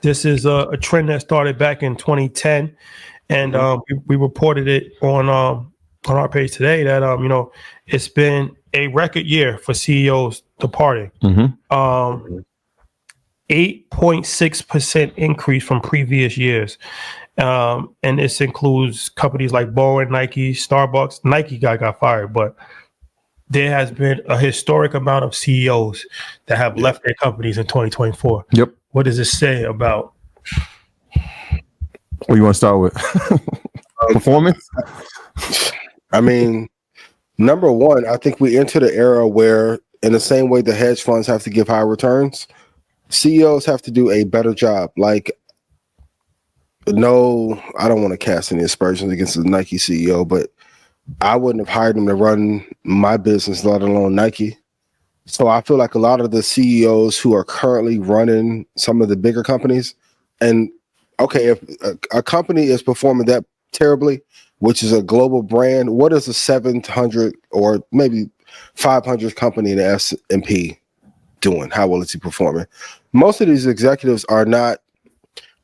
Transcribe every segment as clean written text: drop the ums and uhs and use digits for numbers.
This is a trend that started back in 2010, and we reported it on our page today that it's been a record year for CEOs departing. 8.6% increase from previous years. And this includes companies like Boeing, Nike, Starbucks. Nike guy got fired, but there has been a historic amount of CEOs that have left their companies in 2024. Yep. What does it say about? What you want to start with? Performance? I mean, number one, I think we entered an era where, in the same way the hedge funds have to give high returns, CEOs have to do a better job. Like, no, I don't want to cast any aspersions against the Nike CEO, but I wouldn't have hired him to run my business, let alone Nike. So I feel like a lot of the CEOs who are currently running some of the bigger companies, and okay, if a company is performing that terribly, which is a global brand, what is a 700 or maybe 500 company in the S&P doing? How well is he performing? Most of these executives are not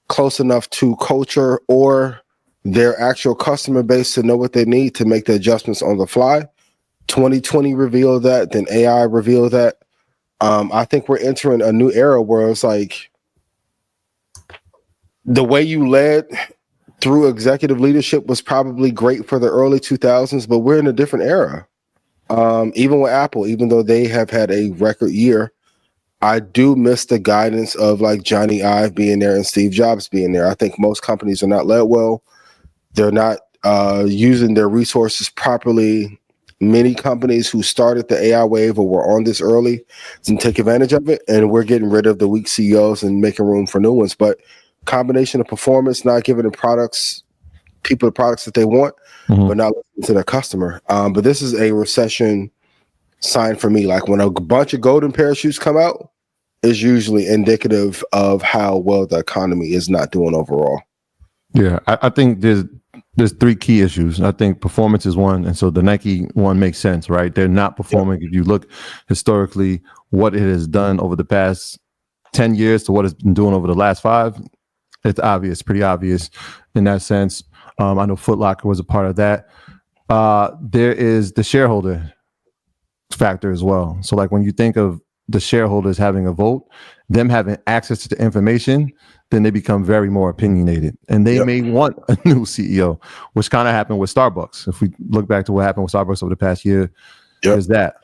close enough to culture or their actual customer base to know what they need to make the adjustments on the fly. 2020 revealed that, then AI revealed that. I think we're entering a new era where it's like the way you led through executive leadership was probably great for the early 2000s, but we're in a different era. Even with Apple, even though they have had a record year, I do miss the guidance of like Johnny Ive being there and Steve Jobs being there. I think most companies are not led well. They're not using their resources properly. Many companies who started the AI wave or were on this early didn't take advantage of it, and we're getting rid of the weak CEOs and making room for new ones. But combination of performance, not giving the people the products that they want, but not listening to their customer. But this is a recession sign for me. Like when a bunch of golden parachutes come out, is usually indicative of how well the economy is not doing overall. Yeah, I think there's three key issues. I think performance is one, and so the Nike one makes sense, right? They're not performing. If you look historically, what it has done over the past 10 years to what it's been doing over the last 5, it's obvious, pretty obvious in that sense. I know Foot Locker was a part of that. There is the shareholder factor as well. So like when you think of the shareholders having a vote, them having access to the information, then they become very more opinionated, and they may want a new CEO, which kind of happened with Starbucks. If we look back to what happened with Starbucks over the past year, there's that.